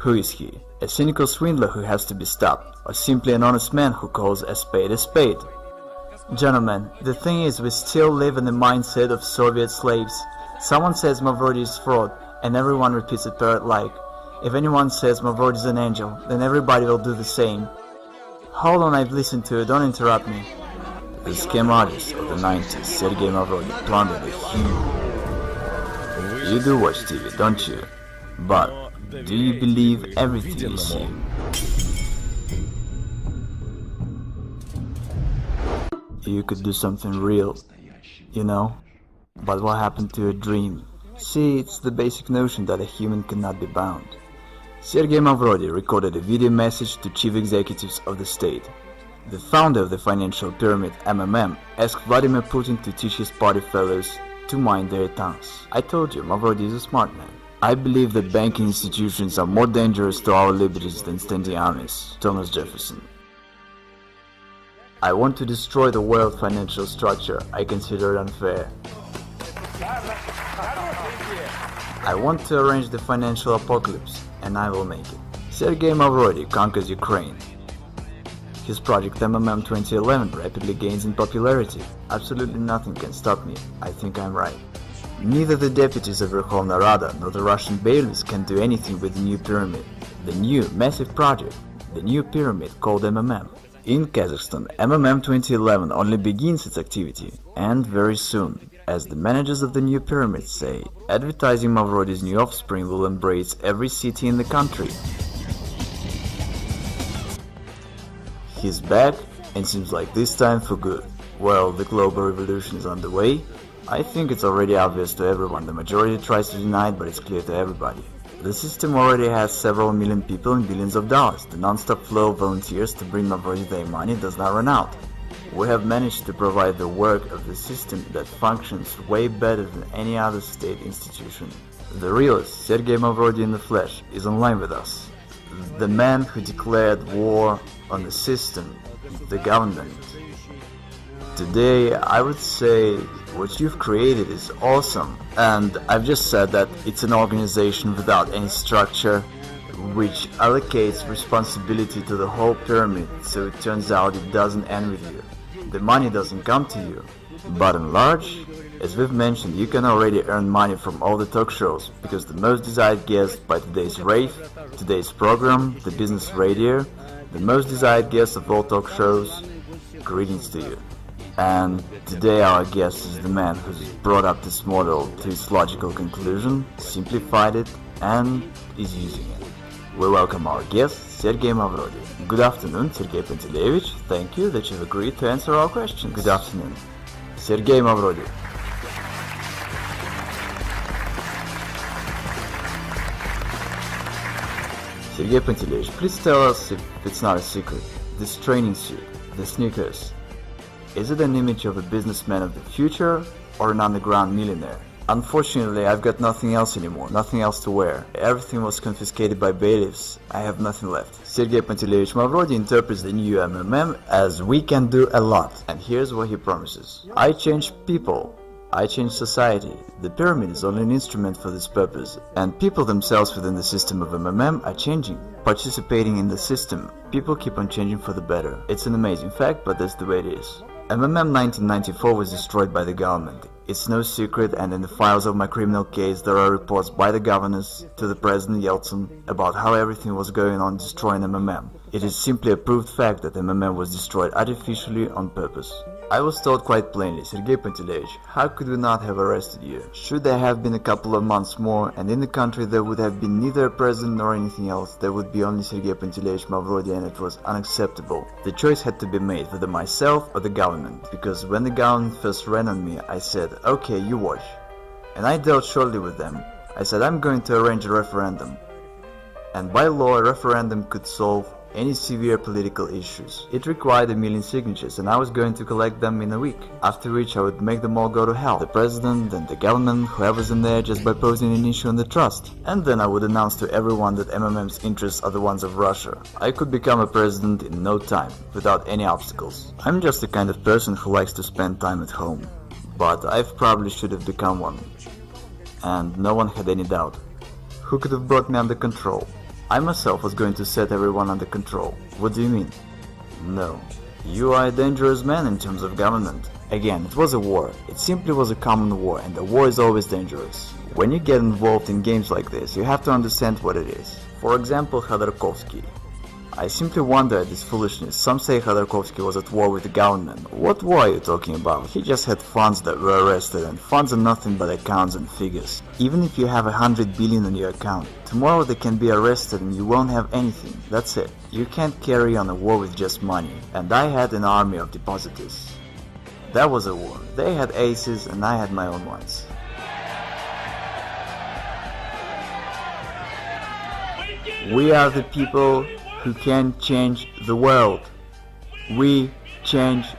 Who is he? A cynical swindler who has to be stopped, or simply an honest man who calls a spade a spade? Gentlemen, the thing is, we still live in the mindset of Soviet slaves. Someone says Mavrodi is fraud, and everyone repeats it parrot-like. If anyone says Mavrodi is an angel, then everybody will do the same. Hold on, I've listened to it, don't interrupt me. The scam artist of the 90s, Sergey Mavrodi, plundered a huge... You do watch TV, don't you? But do you believe everything you see? You could do something real, you know? But what happened to a dream? See, it's the basic notion that a human cannot be bound. Sergey Mavrodi recorded a video message to chief executives of the state. The founder of the financial pyramid, MMM, asked Vladimir Putin to teach his party fellows to mind their tongues. I told you, Mavrodi is a smart man. I believe that banking institutions are more dangerous to our liberties than standing armies. Thomas Jefferson. I want to destroy the world financial structure. I consider it unfair. I want to arrange the financial apocalypse, and I will make it. Sergey Mavrodi conquers Ukraine. His project MMM 2011 rapidly gains in popularity. Absolutely nothing can stop me. I think I'm right. Neither the deputies of Verkhovna Rada nor the Russian bailiffs can do anything with the new pyramid. The new, massive project. The new pyramid called MMM. In Kazakhstan, MMM 2011 only begins its activity, and very soon. As the managers of the new pyramid say, advertising Mavrodi's new offspring will embrace every city in the country. He's back, and seems like this time for good. Well, the global revolution is on the way. I think it's already obvious to everyone. The majority tries to deny it, but it's clear to everybody. The system already has several million people and billions of dollars. The non-stop flow of volunteers to bring Mavrodi their money does not run out. We have managed to provide the work of the system that functions way better than any other state institution. The realist, Sergey Mavrodi in the flesh, is online with us. The man who declared war on the system, the government. Today, I would say what you've created is awesome, and I've just said that it's an organization without any structure, which allocates responsibility to the whole pyramid, so it turns out it doesn't end with you. The money doesn't come to you. But in large, as we've mentioned, you can already earn money from all the talk shows, because the most desired guest by today's rave, today's program, the business radio, the most desired guest of all talk shows, greetings to you. And today our guest is the man who's brought up this model to its logical conclusion, simplified it, and is using it. We welcome our guest, Sergey Mavrodi. Good afternoon, Sergey Pantelevich. Thank you that you've agreed to answer our questions. Good afternoon. Sergey Mavrodi. Sergey Pantelevich, please tell us, if it's not a secret, this training suit, the sneakers, is it an image of a businessman of the future or an underground millionaire? Unfortunately, I've got nothing else anymore, nothing else to wear. Everything was confiscated by bailiffs. I have nothing left. Sergey Pantelevich Mavrodi interprets the new MMM as we can do a lot. And here's what he promises. I change people. I change society. The pyramid is only an instrument for this purpose. And people themselves within the system of MMM are changing, participating in the system. People keep on changing for the better. It's an amazing fact, but that's the way it is. MMM 1994 was destroyed by the government. It's no secret, and in the files of my criminal case there are reports by the governors to the President Yeltsin about how everything was going on destroying MMM. It is simply a proved fact that MMM was destroyed artificially on purpose. I was told quite plainly, Sergey Pantelevich, how could we not have arrested you? Should there have been a couple of months more, and in the country there would have been neither a president nor anything else, there would be only Sergey Pantelevich Mavrodi, and it was unacceptable. The choice had to be made, whether myself or the government, because when the government first ran on me, I said, okay, you watch. And I dealt shortly with them. I said, I'm going to arrange a referendum. And by law, a referendum could solve any severe political issues. It required 1 million signatures, and I was going to collect them in a week, after which I would make them all go to hell. The president and the government, whoever's in there, just by posing an issue on the trust. And then I would announce to everyone that MMM's interests are the ones of Russia. I could become a president in no time, without any obstacles. I'm just the kind of person who likes to spend time at home. But I probably should have become one. And no one had any doubt. Who could have brought me under control? I myself was going to set everyone under control. What do you mean? No. You are a dangerous man in terms of government. Again, it was a war. It simply was a common war, and the war is always dangerous. When you get involved in games like this, you have to understand what it is. For example, Khodorkovsky. I simply wonder at this foolishness. Some say Khodorkovsky was at war with the government. What war are you talking about? He just had funds that were arrested, and funds are nothing but accounts and figures. Even if you have 100 billion on your account, tomorrow they can be arrested and you won't have anything. That's it. You can't carry on a war with just money. And I had an army of depositors. That was a war. They had aces and I had my own ones. We are the people who can change the world. We change